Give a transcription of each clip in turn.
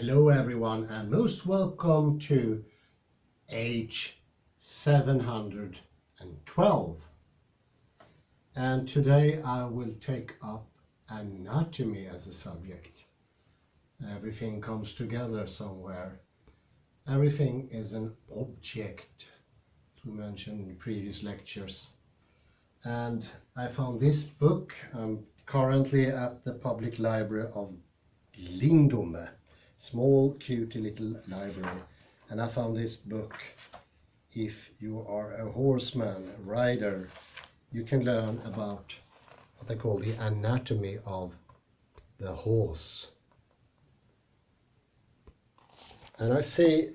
Hello everyone and most welcome to age 712. And today I will take up anatomy as a subject. Everything comes together somewhere. Everything is an object, as we mentioned in previous lectures. And I found this book. I'm currently at the public library of Lindome. Small, cute little library, and I found this book. If you are a horseman, rider, you can learn about what they call the anatomy of the horse. And I see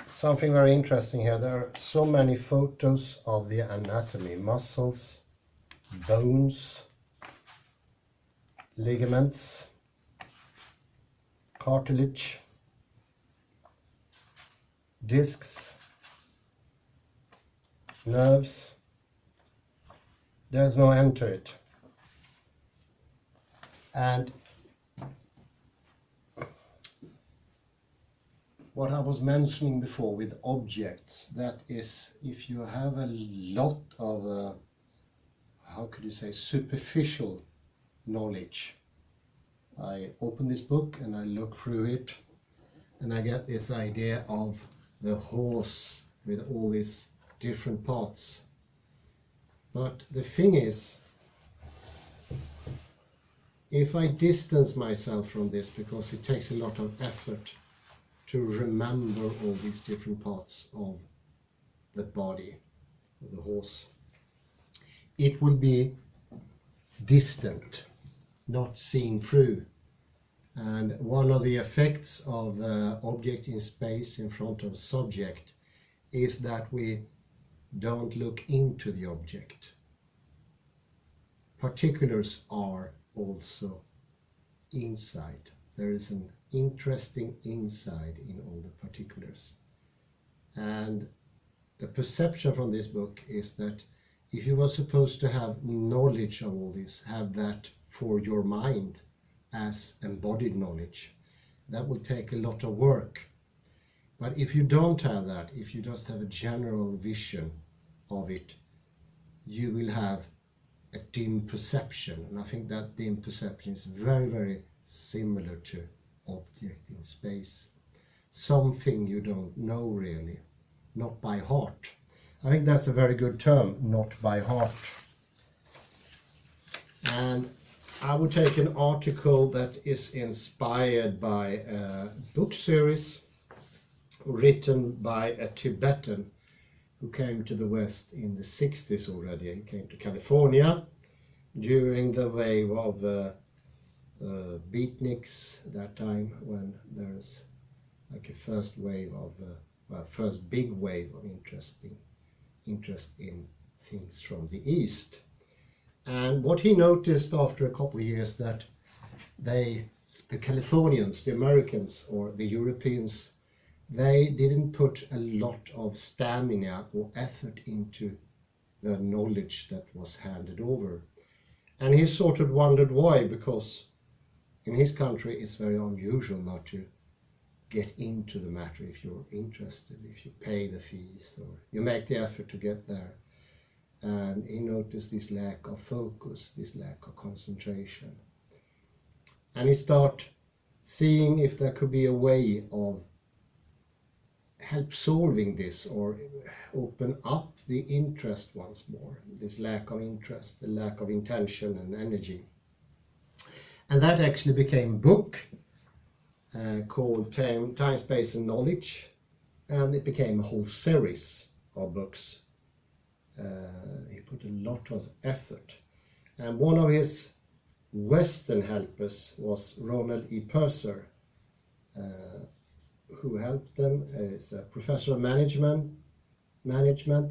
something very interesting here. There are so many photos of the anatomy: muscles, bones, ligaments, cartilage, discs, nerves. There's no end to it. And what I was mentioning before with objects, that is, if you have a lot of, how could you say, superficial knowledge. I open this book and I look through it and I get this idea of the horse with all these different parts. But the thing is, if I distance myself from this, because it takes a lot of effort to remember all these different parts of the body of the horse, it will be distant, not seen through. And one of the effects of objects in space in front of subject is that we don't look into the object. Particulars are also inside. There is an interesting inside in all the particulars. And the perception from this book is that if you were supposed to have knowledge of all this, have that for your mind as embodied knowledge, that will take a lot of work. But if you don't have that, if you just have a general vision of it, you will have a dim perception. And I think that dim perception is very, very similar to object in space. Something you don't know really, not by heart. I think that's a very good term, not by heart. And I would take an article that is inspired by a book series written by a Tibetan who came to the West in the 60s already. He came to California during the wave of beatniks that time, when there's like a first wave of, first big wave of interest in things from the East. And what he noticed after a couple of years, that the Californians, the Americans or the Europeans, they didn't put a lot of stamina or effort into the knowledge that was handed over. And he sort of wondered why, because in his country it's very unusual not to get into the matter if you're interested, if you pay the fees or you make the effort to get there. And he noticed this lack of focus, this lack of concentration. And he started seeing if there could be a way of help solving this, or open up the interest once more, this lack of interest, the lack of intention and energy. And that actually became a book called Timespace and Knowledge, and it became a whole series of books. He put a lot of effort, and one of his Western helpers was Ronald E. Purser, who helped them as a professor of management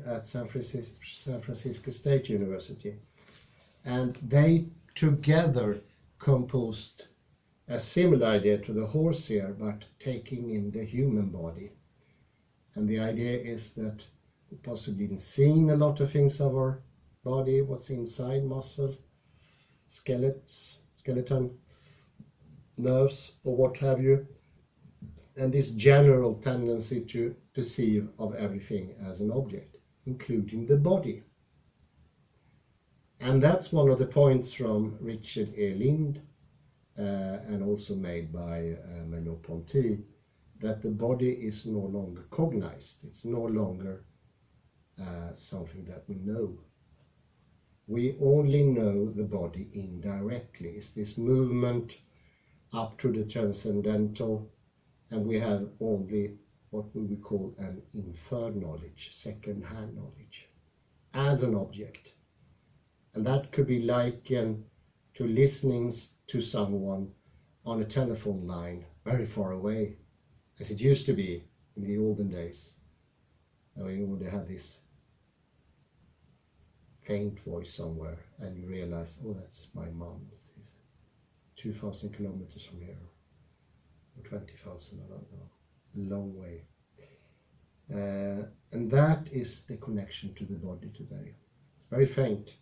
at San Francisco State University, and they together composed a similar idea to the horse here, but taking in the human body. And the idea is that we possibly didn't see a lot of things of our body, what's inside, muscle, skeleton, nerves, or what have you. and this general tendency to perceive of everything as an object, including the body. And that's one of the points from Richard E. Lind, and also made by Merleau-Ponty, that the body is no longer cognized. It's no longer something that we know. We only know the body indirectly. It's this movement up to the transcendental, and we have only what we would call an inferred knowledge, second-hand knowledge, as an object. And that could be likened to listening to someone on a telephone line very far away, as it used to be in the olden days. You would have this faint voice somewhere, and you realize, oh, that's my mom. It's 2,000 kilometers from here, or 20,000, I don't know, a long way. And that is the connection to the body today. It's very faint.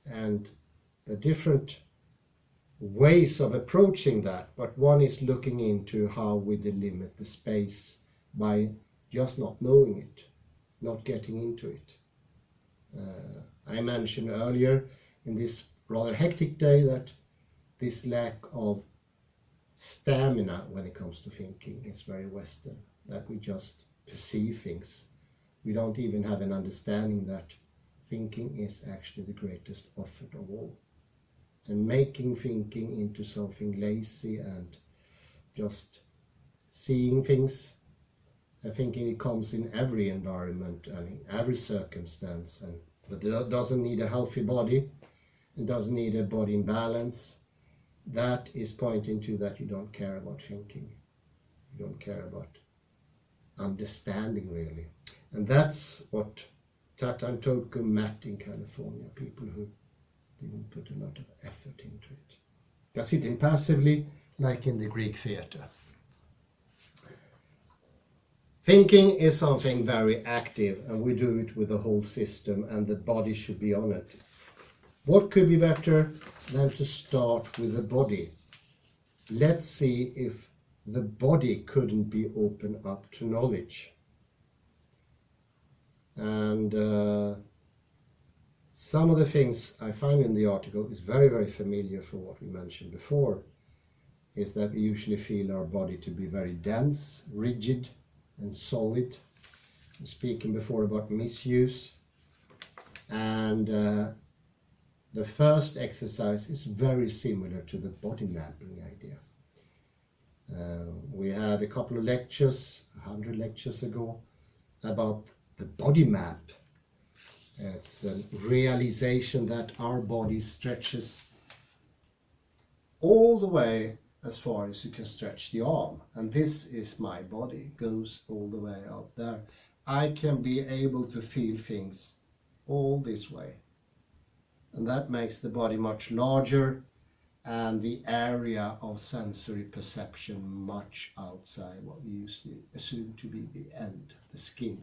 And the different ways of approaching that, but one is looking into how we delimit the space by just not knowing it, not getting into it. I mentioned earlier in this rather hectic day that this lack of stamina when it comes to thinking is very Western, that we just perceive things. We don't even have an understanding that thinking is actually the greatest effort of all. And making thinking into something lazy and just seeing things, I think it comes in every environment and in every circumstance, and but it doesn't need a healthy body, it doesn't need a body in balance. That is pointing to that you don't care about thinking, you don't care about understanding really. And that's what Tata and Toku met in California, people who didn't put a lot of effort into it. They're sitting passively, like in the Greek theater. Thinking is something very active, and we do it with the whole system, and the body should be on it. What could be better than to start with the body? Let's see if the body couldn't be opened up to knowledge. And some of the things I find in the article is very, very familiar for what we mentioned before, is that we usually feel our body to be very dense, rigid, and solid. I'm speaking before about misuse. And the first exercise is very similar to the body mapping idea. We had a couple of lectures, 100 lectures ago, about the body map. It's a realization that our body stretches all the way as far as you can stretch the arm. And this is my body, goes all the way out there. I can be able to feel things all this way. And that makes the body much larger and the area of sensory perception much outside what we usually assume to be the end, the skin.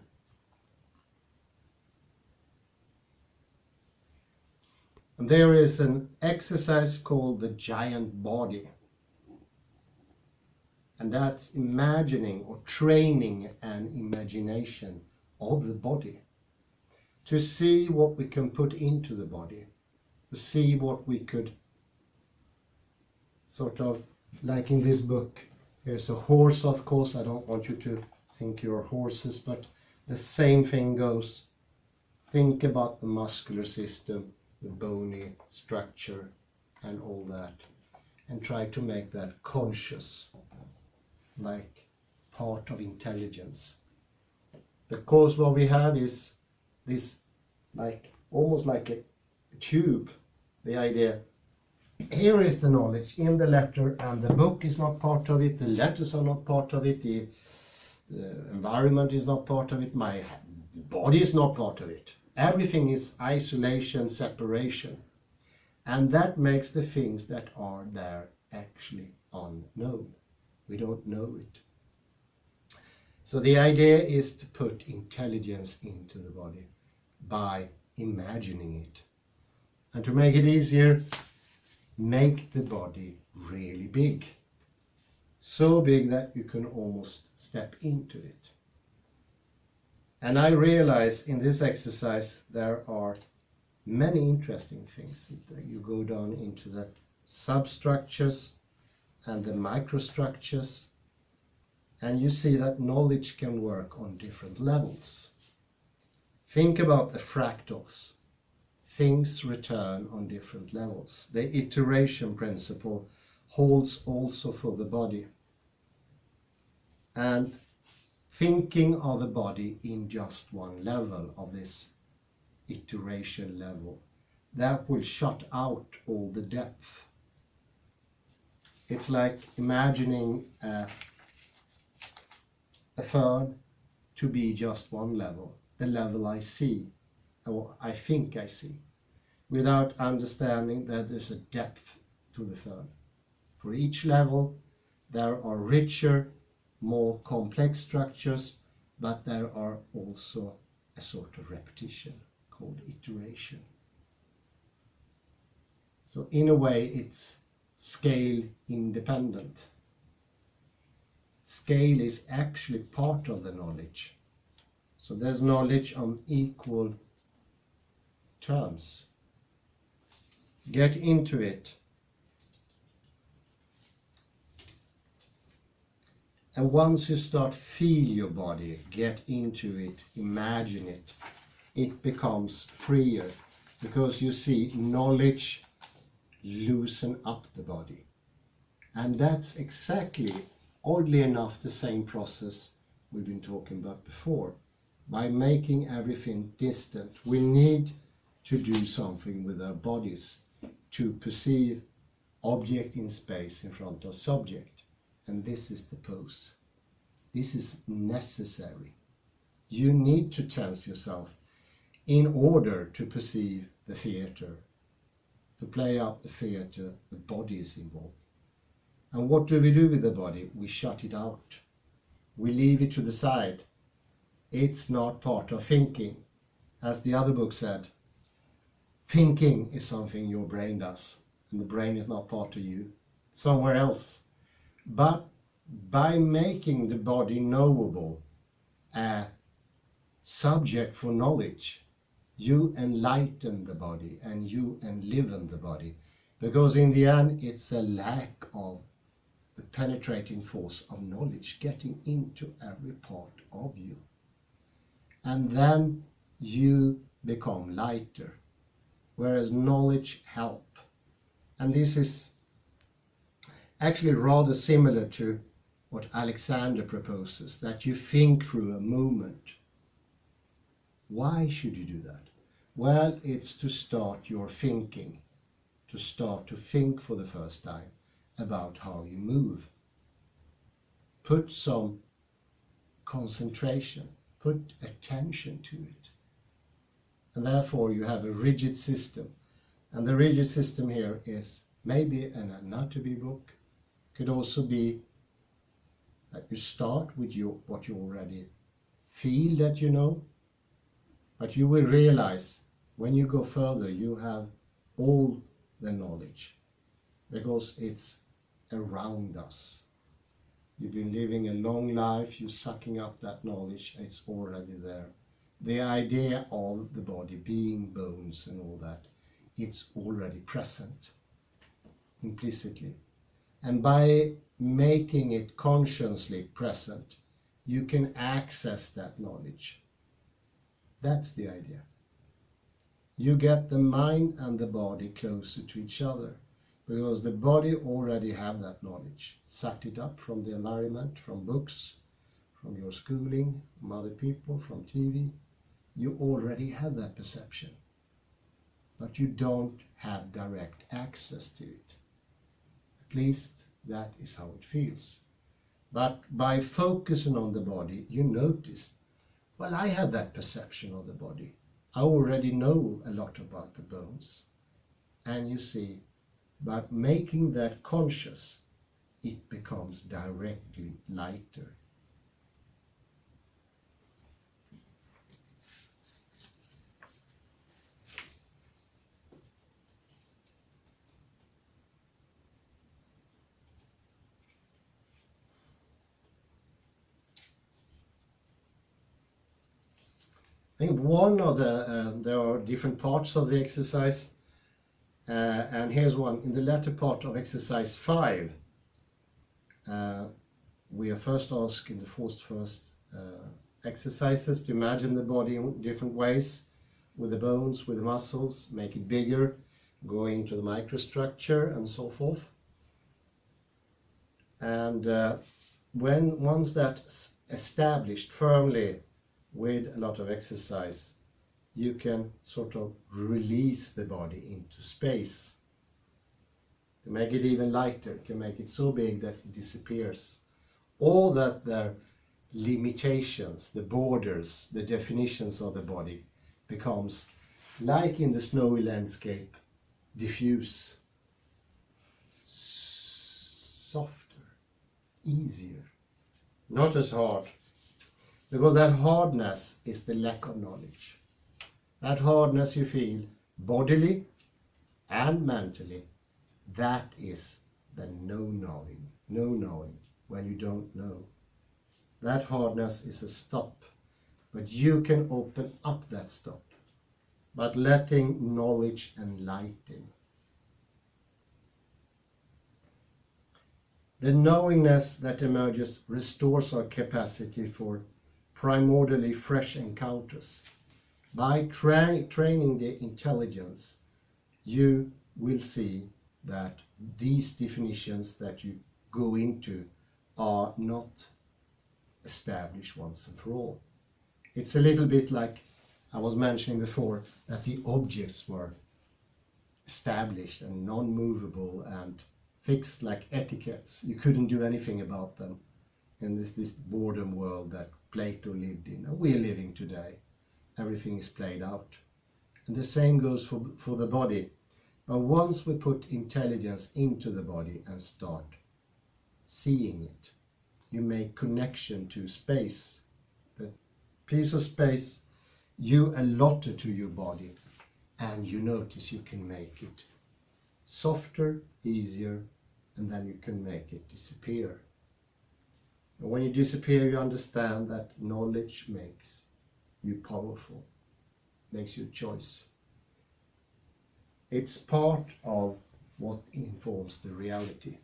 And there is an exercise called the giant body. And that's imagining or training an imagination of the body. To see what we can put into the body. To see what we could sort of, like in this book, there's a horse, of course. I don't want you to think you're horses, but the same thing goes. Think about the muscular system, the bony structure and all that, and try to make that conscious, like part of intelligence. Because what we have is this, like almost like a tube, the idea, here is the knowledge in the letter, and the book is not part of it, the letters are not part of it, the environment is not part of it, my body is not part of it. Everything is isolation, separation. And that makes the things that are there actually unknown. We don't know it. So the idea is to put intelligence into the body by imagining it. And to make it easier, make the body really big. so big that you can almost step into it. And I realize in this exercise there are many interesting things. You go down into the substructures and the microstructures, and you see that knowledge can work on different levels. Think about the fractals. Things return on different levels. The iteration principle holds also for the body. And thinking of the body in just one level of this iteration level, that will shut out all the depth. It's like imagining a fern to be just one level, the level I see, or I think I see, without understanding that there's a depth to the fern. For each level, there are richer, more complex structures, but there are also a sort of repetition called iteration. So in a way, it's scale independent. Scale is actually part of the knowledge. So there's knowledge on equal terms. Get into it. And once you start feel your body, get into it, imagine it, it becomes freer, because you see knowledge loosen up the body. And that's exactly, oddly enough, the same process we've been talking about before. By making everything distant, we need to do something with our bodies to perceive object in space in front of subject. And this is the pose. This is necessary. You need to tense yourself in order to perceive the theater. To play up the theater, the body is involved. And what do we do with the body? We shut it out. We leave it to the side. It's not part of thinking. As the other book said, thinking is something your brain does, and the brain is not part of you, somewhere else. But by making the body knowable, a subject for knowledge, you enlighten the body and you enliven the body, because in the end it's a lack of the penetrating force of knowledge getting into every part of you. And then you become lighter, whereas knowledge help. And this is actually rather similar to what Alexander proposes, that you think through a movement. Why should you do that? Well, it's to start your thinking, to start to think for the first time about how you move. Put some concentration, put attention to it. And therefore you have a rigid system. And the rigid system here is maybe an anatomy book. Could also be that you start with what you already feel that you know, but you will realize when you go further you have all the knowledge, because it's around us. You've been living a long life, you're sucking up that knowledge, it's already there. The idea of the body being bones and all that, it's already present implicitly. And by making it consciously present, you can access that knowledge. That's the idea. You get the mind and the body closer to each other, because the body already have that knowledge. Sucked it up from the environment, from books, from your schooling, from other people, from TV. You already have that perception, but you don't have direct access to it. At least that is how it feels. But by focusing on the body, you notice, well, I have that perception of the body. I already know a lot about the bones. And you see, by making that conscious, it becomes directly lighter. I think one of the, there are different parts of the exercise, and here's one. In the latter part of exercise 5, we are first asked in the first exercises to imagine the body in different ways, with the bones, with the muscles, make it bigger, go into the microstructure and so forth. And once that's established firmly with a lot of exercise, you can sort of release the body into space. To make it even lighter, you can make it so big that it disappears. All that their limitations, the borders, the definitions of the body becomes, like in the snowy landscape, diffuse, softer, easier, not as hard. Because that hardness is the lack of knowledge. That hardness you feel bodily and mentally, that is the no knowing when you don't know. That hardness is a stop, but you can open up that stop, but letting knowledge enlighten. The knowingness that emerges restores our capacity for primordially fresh encounters. By training the intelligence, you will see that these definitions that you go into are not established once and for all. It's a little bit like I was mentioning before, that the objects were established and non-movable and fixed like etiquettes. You couldn't do anything about them in this boredom world that Plato lived in, and we're living today. Everything is played out. And the same goes for the body. But once we put intelligence into the body and start seeing it, you make connection to space. The piece of space you allotted to your body, and you notice you can make it softer, easier, and then you can make it disappear. And when you disappear, you understand that knowledge makes you powerful, makes you a choice. It's part of what informs the reality.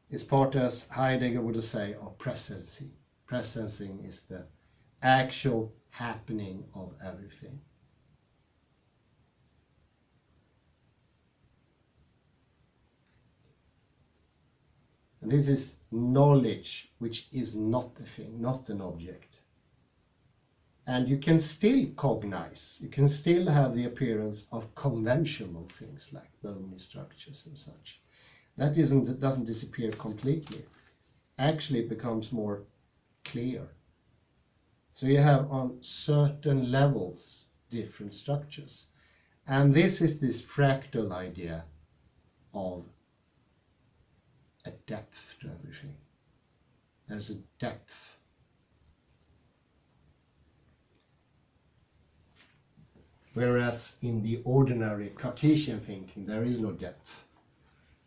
It's part, as Heidegger would say, of presencing. Presencing is the actual happening of everything. And this is knowledge, which is not a thing, not an object. And you can still cognize, you can still have the appearance of conventional things like bony structures and such. That doesn't disappear completely. Actually, it becomes more clear. So you have on certain levels different structures. And this is this fractal idea of a depth to everything. There's a depth. Whereas in the ordinary Cartesian thinking, there is no depth.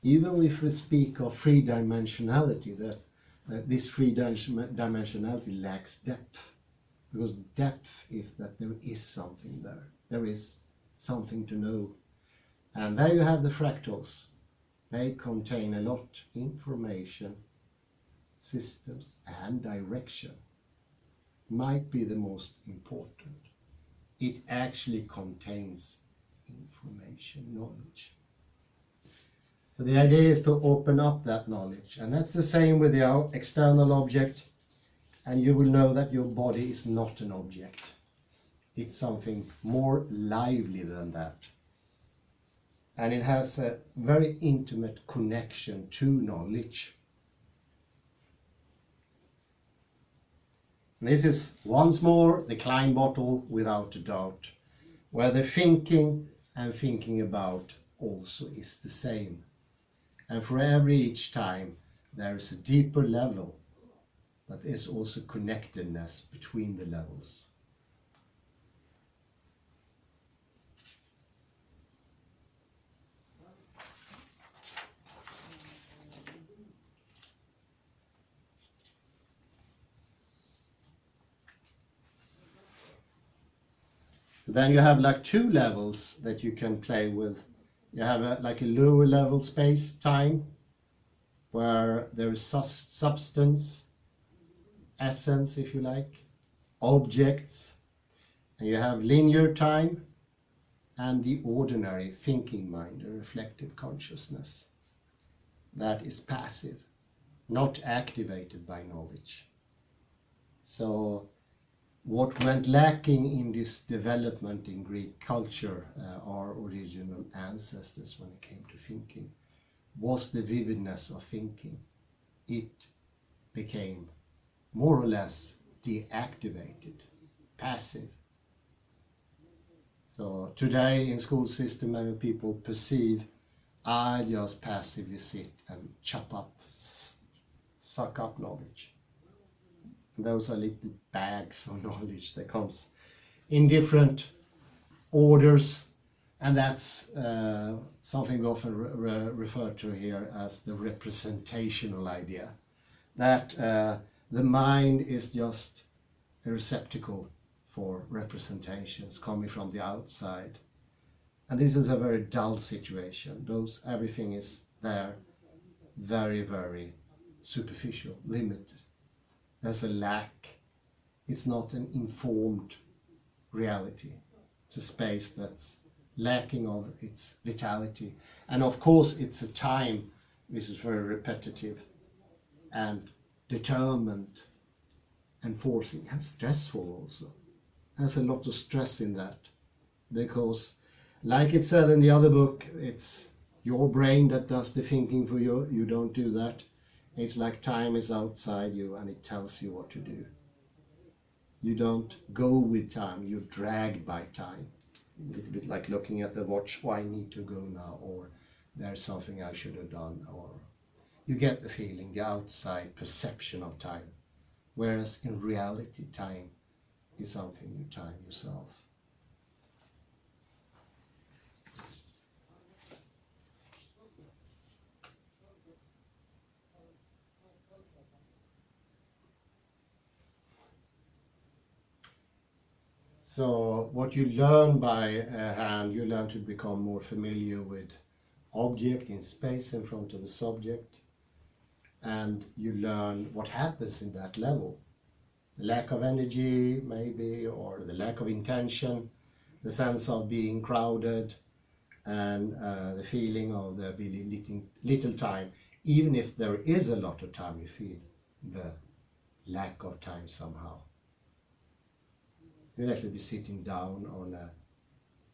Even if we speak of three-dimensionality, that this three-dimensionality lacks depth. Because depth is that there is something there. There is something to know. And there you have the fractals. They contain a lot of information, systems, and direction. Might be the most important. It actually contains information, knowledge. So the idea is to open up that knowledge. And that's the same with the external object. And you will know that your body is not an object. It's something more lively than that. And it has a very intimate connection to knowledge. And this is once more the Klein bottle, without a doubt, where the thinking and thinking about also is the same. And for each time there is a deeper level, but there's also connectedness between the levels. Then you have like two levels that you can play with. You have like a lower level space time where there is substance, essence if you like, objects, and you have linear time and the ordinary thinking mind, a reflective consciousness that is passive, not activated by knowledge. So what went lacking in this development in Greek culture, our original ancestors when it came to thinking, was the vividness of thinking. It became more or less deactivated, passive. So today in school system, many people perceive, I just passively sit and suck up knowledge. And those are little bags of knowledge that comes in different orders, and that's something we often refer to here as the representational idea, that the mind is just a receptacle for representations coming from the outside. And this is a very dull situation. Everything is there, very, very superficial, limited. There's a lack. It's not an informed reality. It's a space that's lacking of its vitality. And of course, it's a time which is very repetitive and determined and forcing and stressful also. There's a lot of stress in that, because like it said in the other book, it's your brain that does the thinking for you. You don't do that. It's like time is outside you and it tells you what to do. You don't go with time, you're dragged by time. A little bit like looking at the watch, oh, I need to go now, or there's something I should have done, or you get the feeling, the outside perception of time. Whereas in reality, time is something you time yourself. So what you learn by hand, you learn to become more familiar with object in space in front of the subject, and you learn what happens in that level. The lack of energy maybe, or the lack of intention, the sense of being crowded, and the feeling of there being little time. Even if there is a lot of time, you feel the lack of time somehow. You'll actually be sitting down on a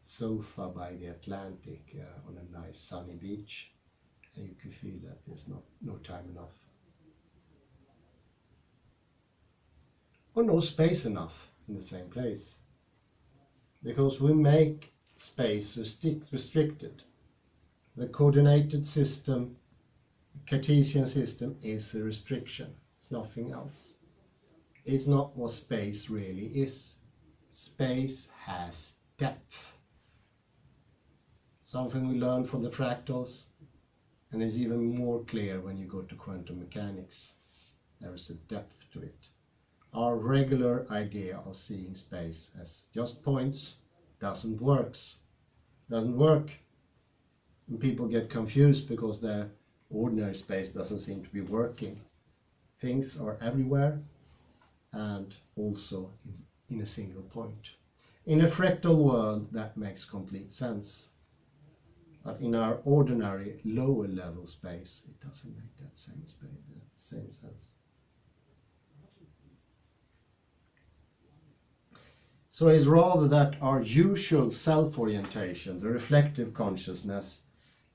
sofa by the Atlantic on a nice sunny beach, and you can feel that there's no time enough. Or no space enough in the same place. Because we make space restricted. The coordinated system, the Cartesian system, is a restriction. It's nothing else. It's not what space really is. Space has depth. Something we learn from the fractals, and is even more clear when you go to quantum mechanics. There is a depth to it. Our regular idea of seeing space as just points doesn't work. And people get confused because their ordinary space doesn't seem to be working. Things are everywhere and also in a single point. In a fractal world, that makes complete sense. But in our ordinary lower level space, it doesn't make that same sense. So it's rather that our usual self-orientation, the reflective consciousness,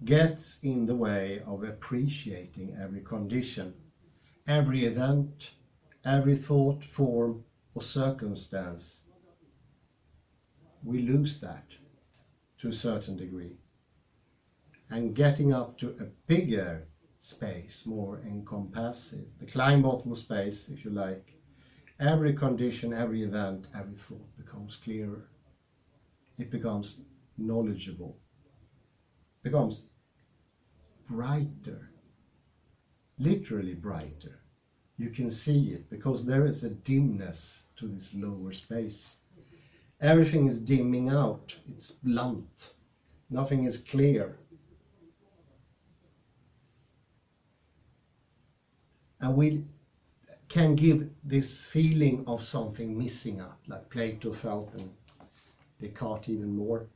gets in the way of appreciating every condition, every event, every thought, form, or circumstance. We lose that to a certain degree. And getting up to a bigger space, more encompassive, the Klein bottle space, if you like, every condition, every event, every thought becomes clearer. It becomes knowledgeable, becomes brighter, literally brighter. You can see it because there is a dimness to this lower space. Everything is dimming out. It's blunt. Nothing is clear. And we can give this feeling of something missing out, like Plato felt and Descartes even more,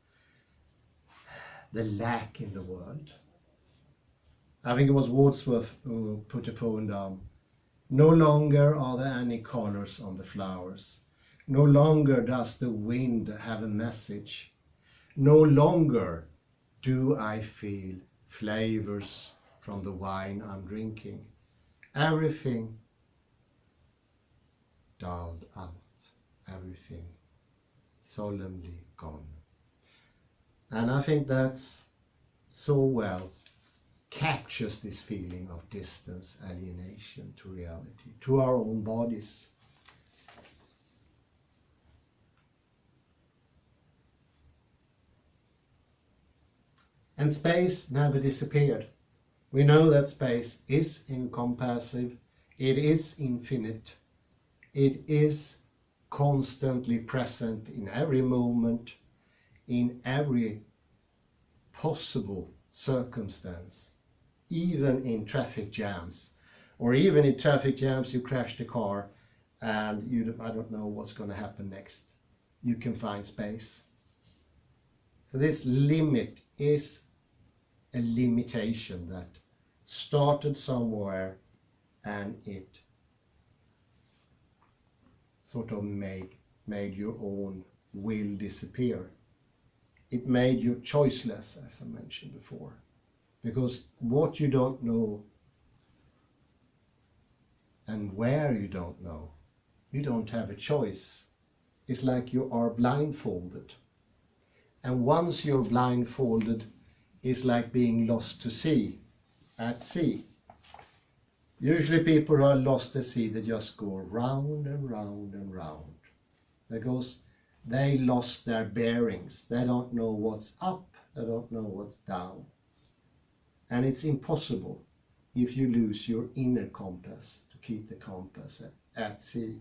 the lack in the world. I think it was Wordsworth who put a poem down. No longer are there any colors on the flowers. No longer does the wind have a message. No longer do I feel flavors from the wine I'm drinking. Everything dulled out, everything solemnly gone. And I think that's so well captures this feeling of distance, alienation to reality, to our own bodies. And space never disappeared. We know that space is encompassive, it is infinite, it is constantly present in every moment, in every possible circumstance, even in traffic jams. Or even in traffic jams you crash the car and I don't know what's going to happen next. You can find space. So this limit is a limitation that started somewhere and it sort of made your own will disappear. It made you choiceless, as I mentioned before, because what you don't know and where you don't know, you don't have a choice. It's like you are blindfolded. And once you're blindfolded, it's like being lost to sea, at sea. Usually people who are lost at sea, they just go round and round and round, because they lost their bearings. They don't know what's up, they don't know what's down. And it's impossible if you lose your inner compass to keep the compass at sea.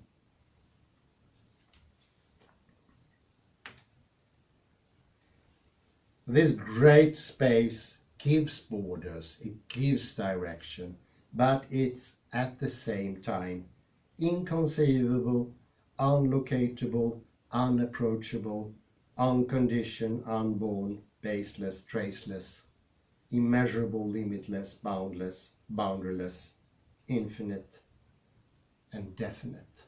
This great space gives borders, it gives direction, but it's at the same time inconceivable, unlocatable, unapproachable, unconditioned, unborn, baseless, traceless, immeasurable, limitless, boundless, boundaryless, infinite, and definite.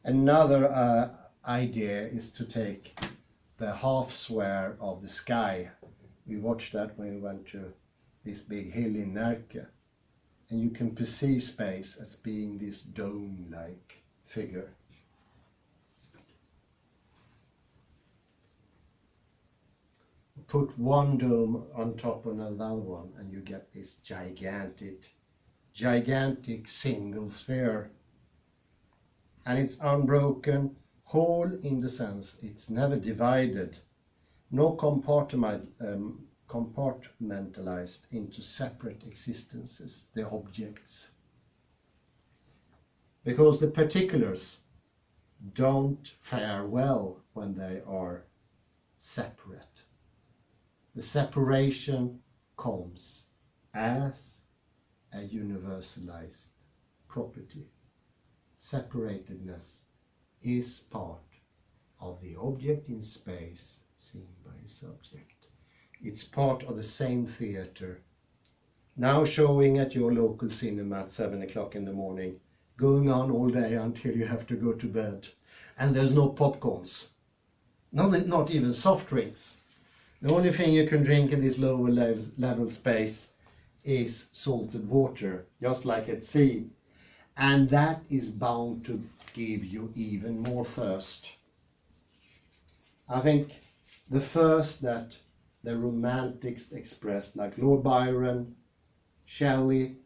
Another idea is to take the half sphere of the sky. We watched that when we went to this big hill in Närke, and you can perceive space as being this dome-like figure. Put one dome on top of another one and you get this gigantic single sphere. And it's unbroken, whole in the sense it's never divided, nor compartmentalized into separate existences, the objects. Because the particulars don't fare well when they are separate. The separation comes as a universalized property. Separatedness is part of the object in space seen by a subject. It's part of the same theater, now showing at your local cinema at 7 o'clock in the morning, going on all day until you have to go to bed. And there's no popcorns, not even soft drinks. The only thing you can drink in this lower level space is salted water, just like at sea. And that is bound to give you even more thirst. I think the thirst that the romantics expressed, like Lord Byron, Shelley,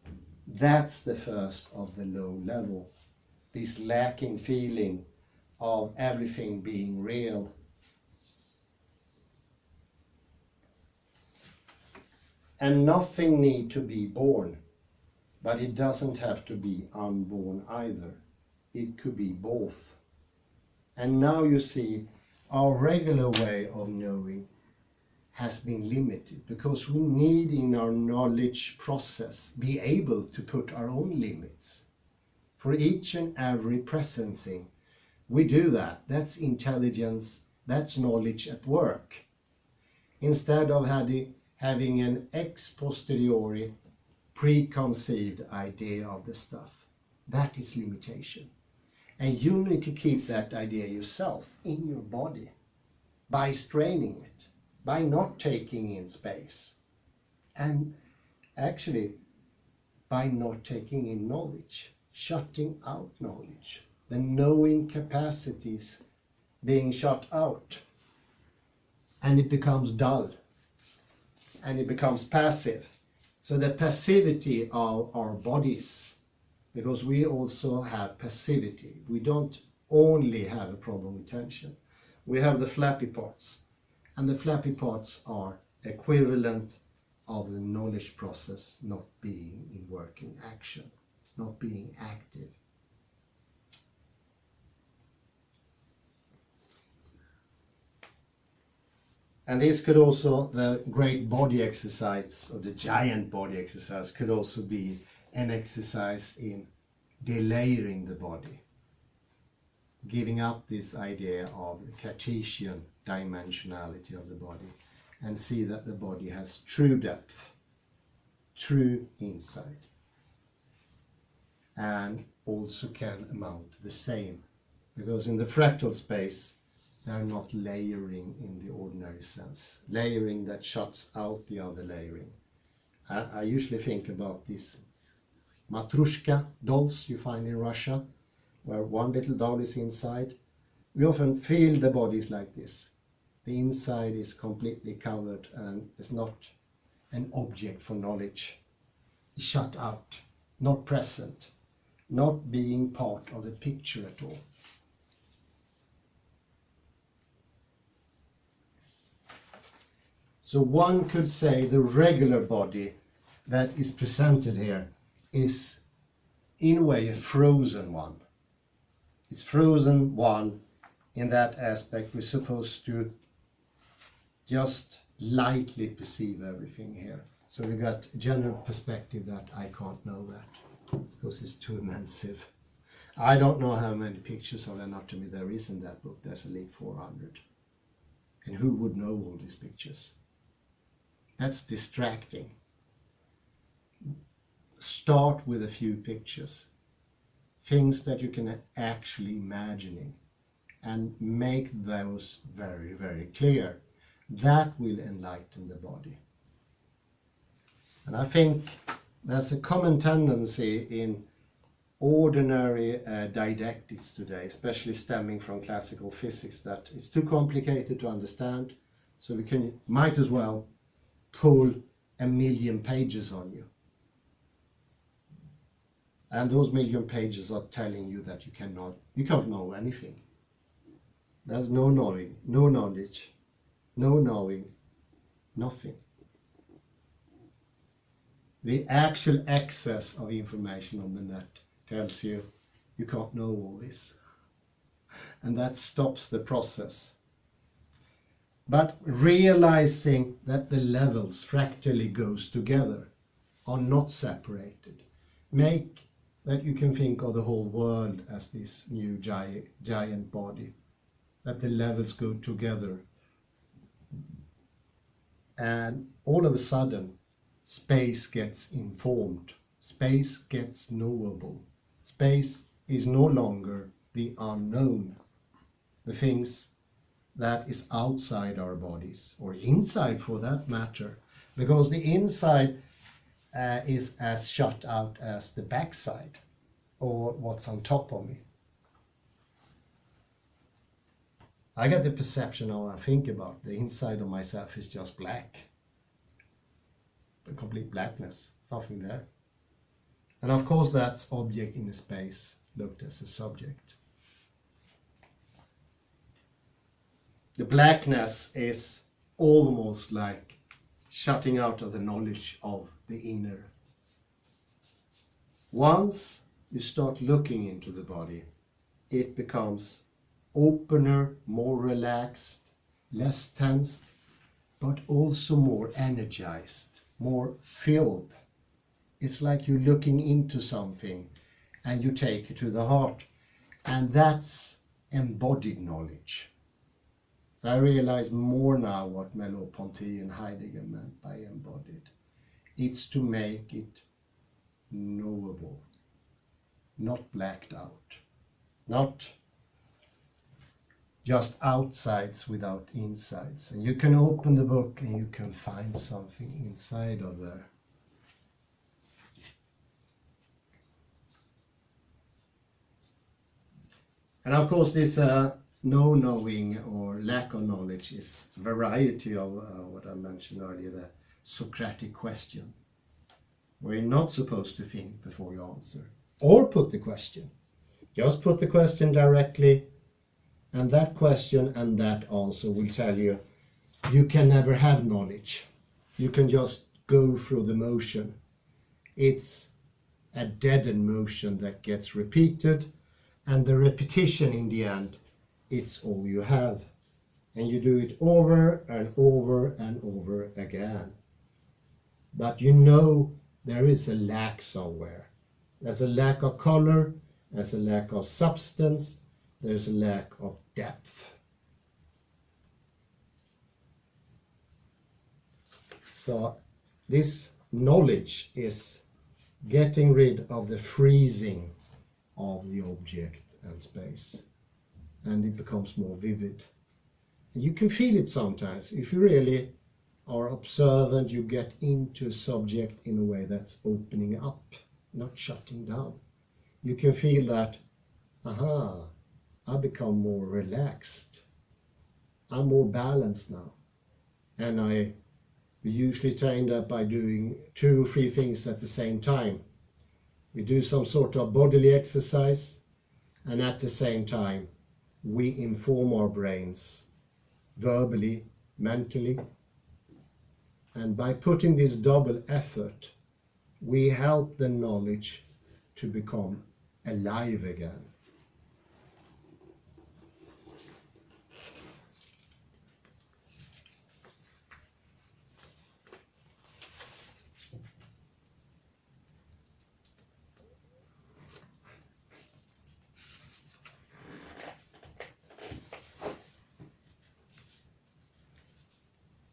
that's the thirst of the low level. This lacking feeling of everything being real. And nothing need to be born, but it doesn't have to be unborn either. It could be both. And now you see our regular way of knowing has been limited because we need in our knowledge process be able to put our own limits. For each and every presencing, we do that. That's intelligence, that's knowledge at work. Instead of having an ex posteriori preconceived idea of the stuff. That is limitation. And you need to keep that idea yourself in your body by straining it, by not taking in space, and actually by not taking in knowledge, shutting out knowledge, the knowing capacities being shut out, and it becomes dull, and it becomes passive. So the passivity of our bodies, because we also have passivity. We don't only have a problem with tension. We have the flappy parts, and the flappy parts are equivalent of the knowledge process not being in working action, not being active. And this could also, the great body exercise, or the giant body exercise, could also be an exercise in delayering the body, giving up this idea of the Cartesian dimensionality of the body, and see that the body has true depth, true insight, and also can amount to the same, because in the fractal space they are not layering in the ordinary sense, layering that shuts out the other layering. I usually think about these matrushka dolls you find in Russia, where one little doll is inside. We often feel the bodies like this. The inside is completely covered and is not an object for knowledge. It's shut out, not present, not being part of the picture at all. So one could say the regular body that is presented here is in a way a frozen one. It's frozen one in that aspect. We're supposed to just lightly perceive everything here. So we got general perspective that I can't know that because it's too immense. I don't know how many pictures of anatomy there is in that book. There's at least 400. And who would know all these pictures? That's distracting. Start with a few pictures, things that you can actually imagine, and make those very, very clear. That will enlighten the body. And I think there's a common tendency in ordinary didactics today, especially stemming from classical physics, that it's too complicated to understand, so we might as well pull 1,000,000 pages on you. And those 1,000,000 pages are telling you that you can't know anything. There's no knowing, no knowledge, no knowing, nothing. The actual access of information on the net tells you you can't know all this. And that stops the process. But realizing that the levels fractally goes together, are not separated, make that you can think of the whole world as this new giant body, that the levels go together. And all of a sudden, space gets informed, space gets knowable. Space is no longer the unknown, the things that is outside our bodies, or inside for that matter, because the inside is as shut out as the backside, or what's on top of me. I get the perception of when I think about the inside of myself is just black, the complete blackness, nothing there. And of course that's object in the space looked as a subject. The blackness is almost like shutting out of the knowledge of the inner. Once you start looking into the body, it becomes opener, more relaxed, less tensed, but also more energized, more filled. It's like you're looking into something and you take it to the heart. And that's embodied knowledge. So I realize more now what Merleau-Ponty and Heidegger meant by embodied. It's to make it knowable, not blacked out, not just outsides without insides. And you can open the book and you can find something inside of there. And of course this no knowing or lack of knowledge is a variety of what I mentioned earlier, the Socratic question, where you're not supposed to think before you answer or put the question. Just put the question directly, and that question and that answer will tell you you can never have knowledge. You can just go through the motion. It's a deadened motion that gets repeated, and the repetition in the end, it's all you have. And you do it over and over and over again. But you know there is a lack somewhere. There's a lack of color, there's a lack of substance, there's a lack of depth. So this knowledge is getting rid of the freezing of the object and space, and it becomes more vivid. And you can feel it sometimes. If you really are observant, you get into a subject in a way that's opening up, not shutting down. You can feel that, aha, I become more relaxed. I'm more balanced now. And I usually train that by doing 2 or 3 things at the same time. We do some sort of bodily exercise, and at the same time we inform our brains verbally, mentally, and by putting this double effort we help the knowledge to become alive again.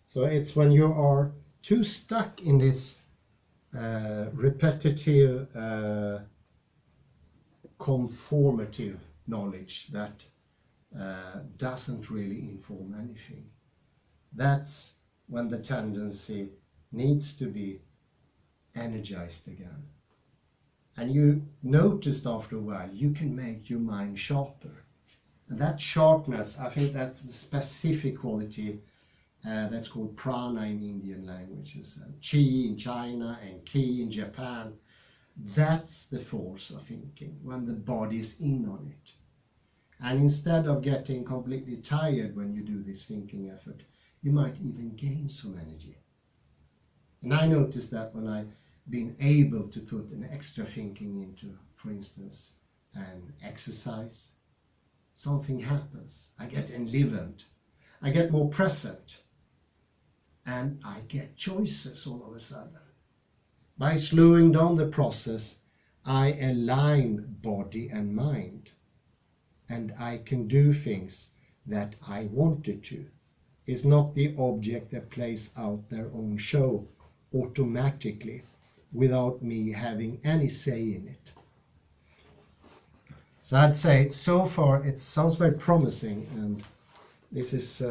So it's when you are too stuck in this repetitive, conformative knowledge that doesn't really inform anything. That's when the tendency needs to be energized again. And you noticed after a while you can make your mind sharper. And that sharpness, I think that's the specific quality that's called prana in Indian languages, and chi in China and ki in Japan. That's the force of thinking, when the body is in on it. And instead of getting completely tired when you do this thinking effort, you might even gain some energy. And I noticed that when I've been able to put an extra thinking into, for instance, an exercise, something happens. I get enlivened, I get more present, and I get choices all of a sudden. By slowing down the process, I align body and mind, and I can do things that I wanted to. It's not the object that plays out their own show automatically without me having any say in it. So I'd say so far it sounds very promising, and this is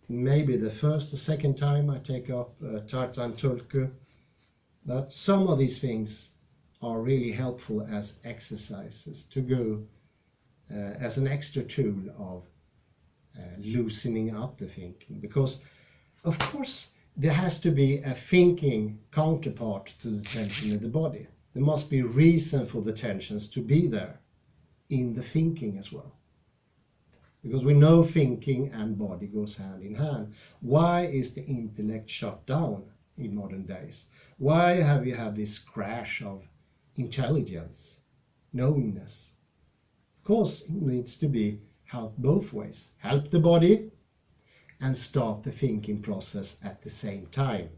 maybe the first or second time I take up Untitled Chapter, but some of these things are really helpful as exercises to go as an extra tool of loosening up the thinking, because of course there has to be a thinking counterpart to the tension in the body. There must be reason for the tensions to be there in the thinking as well. because we know thinking and body goes hand in hand. Why is the intellect shut down in modern days? Why have you had this crash of intelligence, knowingness? Of course, it needs to be helped both ways. Help the body and start the thinking process at the same time.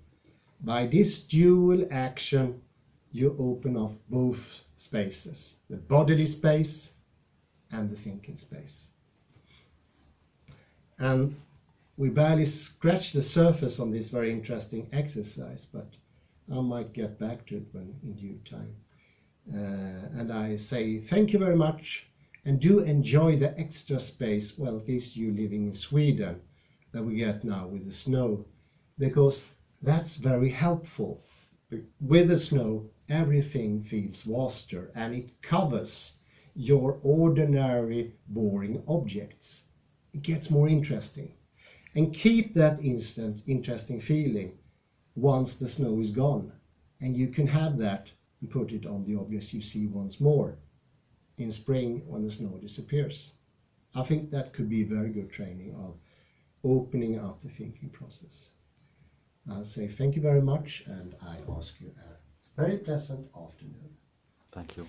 By this dual action, you open up both spaces, the bodily space and the thinking space. And we barely scratched the surface on this very interesting exercise, but I might get back to it when in due time. And I say thank you very much, and do enjoy the extra space, well, at least you living in Sweden, that we get now with the snow, because that's very helpful. With the snow, everything feels vaster, and it covers your ordinary boring objects. It gets more interesting. And keep that instant interesting feeling once the snow is gone, and you can have that and put it on the objects you see once more in spring when the snow disappears. I think that could be very good training of opening up the thinking process. I'll say thank you very much, and I ask you a very pleasant afternoon. Thank you.